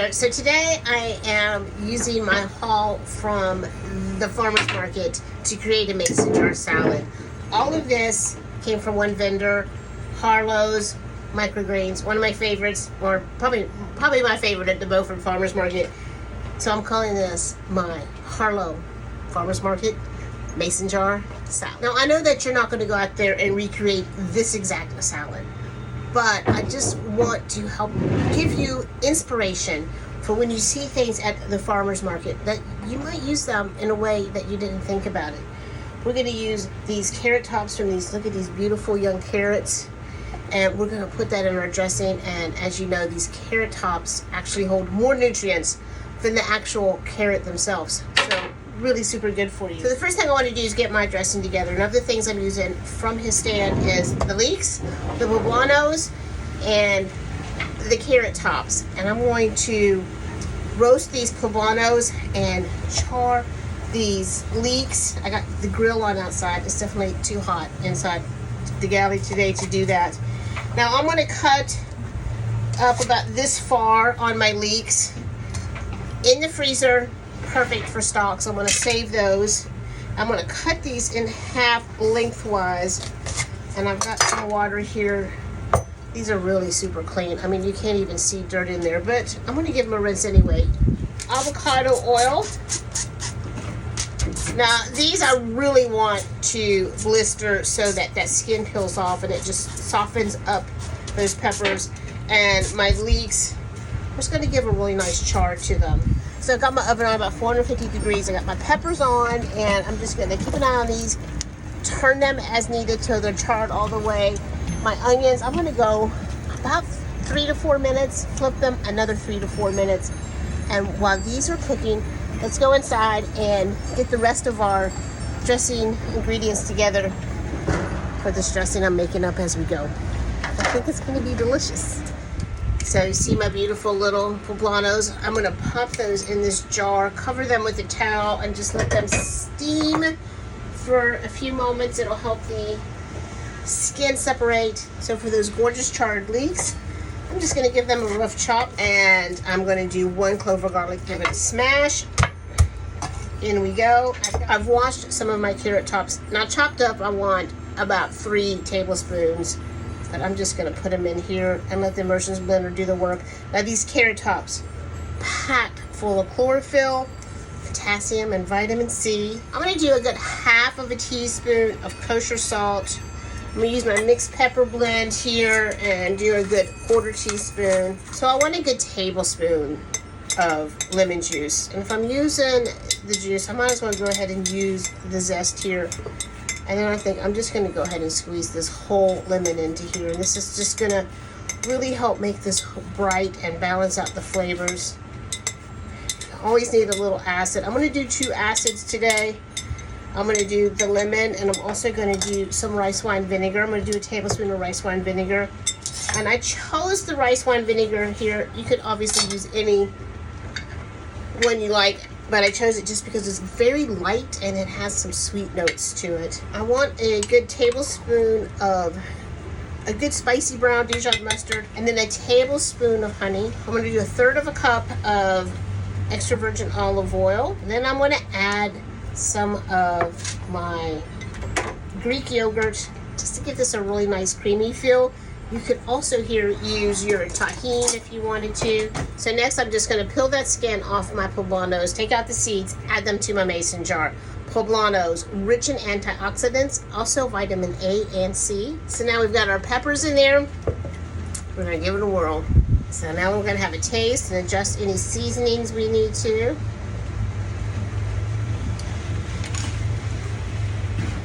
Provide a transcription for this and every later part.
there. So today I am using my haul from the farmer's market to create a mason jar salad. All of this came from one vendor, Harlow's Microgreens, one of my favorites, or probably my favorite at the Beaufort Farmer's Market. So I'm calling this my Harlow Farmer's Market mason jar salad. Now I know that you're not going to go out there and recreate this exact salad, but I just want to help give you inspiration for when you see things at the farmer's market that you might use them in a way that you didn't think about it. We're going to use these carrot tops from these, look at these beautiful young carrots, and we're going to put that in our dressing. And as you know, these carrot tops actually hold more nutrients than the actual carrot themselves. So really super good for you. So the first thing I want to do is get my dressing together. And of the things I'm using from his stand is the leeks, the poblanos, and the carrot tops. And I'm going to roast these poblanos and char these leeks. I got the grill on outside. It's definitely too hot inside the galley today to do that. Now I'm going to cut up about this far on my leeks. In the freezer, perfect for stalks. I'm going to save those. I'm going to cut these in half lengthwise, and I've got some water here. These are really super clean. I mean, you can't even see dirt in there, but I'm going to give them a rinse anyway. Avocado oil. Now these I really want to blister so that that skin peels off and it just softens up those peppers. And my leeks, I'm just going to give a really nice char to them. So I've got my oven on about 450 degrees. I got my peppers on, and I'm just going to keep an eye on these, turn them as needed till they're charred all the way. My onions, I'm going to go about 3 to 4 minutes, flip them another 3 to 4 minutes. And while these are cooking, let's go inside and get the rest of our dressing ingredients together for this dressing I'm making up as we go. I think it's going to be delicious. So you see my beautiful little poblanos. I'm going to pop those in this jar, cover them with a towel, and just let them steam for a few moments. It'll help the skin separate. So for those gorgeous charred leeks, I'm just going to give them a rough chop, and I'm going to do 1 clove of garlic, give it a smash. In we go. I've washed some of my carrot tops. Now chopped up, I want about 3 tablespoons. But I'm just going to put them in here and let the immersion blender do the work. Now these carrot tops, packed full of chlorophyll, potassium, and vitamin C. I'm going to do a good half of a teaspoon of kosher salt. I'm going to use my mixed pepper blend here and do a good 1/4 teaspoon. So I want a good tablespoon of lemon juice. And if I'm using the juice, I might as well go ahead and use the zest here. And then I think I'm just going to go ahead and squeeze this whole lemon into here. And this is just going to really help make this bright and balance out the flavors. Always need a little acid. I'm going to do 2 acids today. I'm going to do the lemon, and I'm also going to do some rice wine vinegar. I'm going to do a tablespoon of rice wine vinegar. And I chose the rice wine vinegar here. You could obviously use any one you like, but I chose it just because it's very light and it has some sweet notes to it. I want a good tablespoon of a good spicy brown Dijon mustard, and then a tablespoon of honey. I'm going to do 1/3 of a cup of extra virgin olive oil. And then I'm going to add some of my Greek yogurt just to give this a really nice creamy feel. You could also here use your tahini if you wanted to. So next I'm just going to peel that skin off my poblanos, take out the seeds, add them to my mason jar. Poblanos, rich in antioxidants, also vitamin A and C. So now we've got our peppers in there. We're going to give it a whirl. So now we're going to have a taste and adjust any seasonings we need to.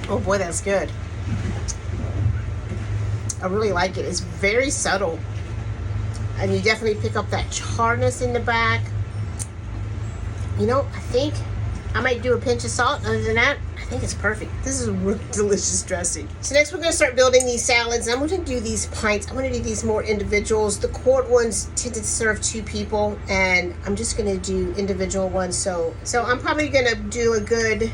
Oh boy, that's good. I really like it. It's very subtle. And you definitely pick up that charness in the back. You know, I think I might do a pinch of salt. Other than that, I think it's perfect. This is a really delicious dressing. So next we're going to start building these salads. I'm going to do these pints. I'm going to do these more individuals. The quart ones tend to serve 2 people, and I'm just going to do individual ones. So I'm probably going to do a good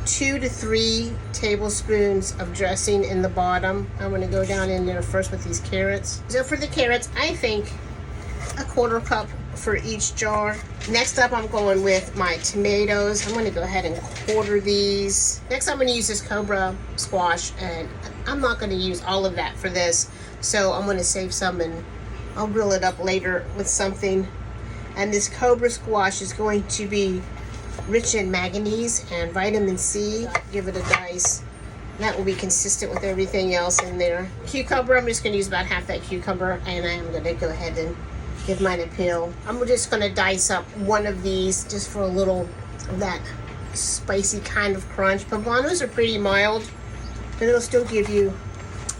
2 to 3 tablespoons of dressing in the bottom. I'm going to go down in there first with these carrots. So for the carrots, I think a 1/4 cup for each jar. Next up, I'm going with my tomatoes. I'm going to go ahead and quarter these. Next, I'm going to use this Cobra squash, and I'm not going to use all of that for this, so I'm going to save some and I'll grill it up later with something. And this Cobra squash is going to be rich in manganese and vitamin C. Give it a dice. That will be consistent with everything else in there. Cucumber, I'm just going to use about half that cucumber, and I'm going to go ahead and give mine a peel. I'm just going to dice up one of these just for a little of that spicy kind of crunch. Poblanos are pretty mild, but it'll still give you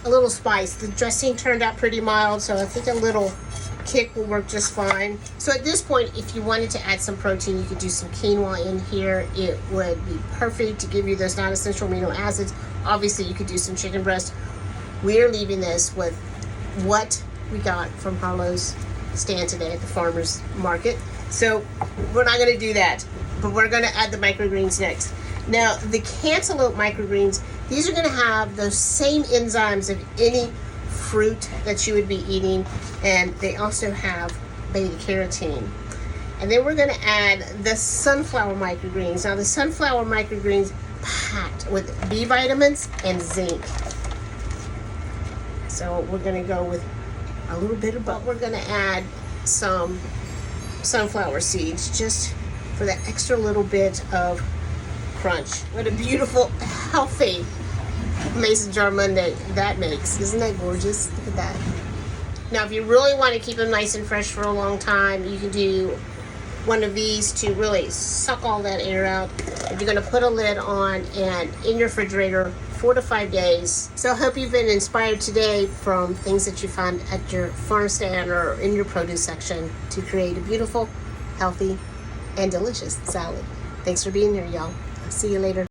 a little spice. The dressing turned out pretty mild, so I think a little kick will work just fine. So at this point, if you wanted to add some protein, you could do some quinoa in here. It would be perfect to give you those non-essential amino acids. Obviously, you could do some chicken breast. We're leaving this with what we got from Harlow's stand today at the farmer's market. So we're not going to do that, but we're going to add the microgreens next. Now, the cantaloupe microgreens, these are going to have those same enzymes of any fruit that you would be eating, and they also have beta carotene. And then we're going to add the sunflower microgreens. Now, the sunflower microgreens packed with B vitamins and zinc. So we're going to go with a little bit of butter. We're going to add some sunflower seeds just for that extra little bit of crunch. What a beautiful, healthy Mason jar Monday that makes. Isn't that gorgeous? Look at that. Now, if you really want to keep them nice and fresh for a long time, you can do one of these to really suck all that air out. If you're going to put a lid on and in your refrigerator 4 to 5 days. So I hope you've been inspired today from things that you find at your farm stand or in your produce section to create a beautiful, healthy, and delicious salad. Thanks for being here, y'all. I'll see you later.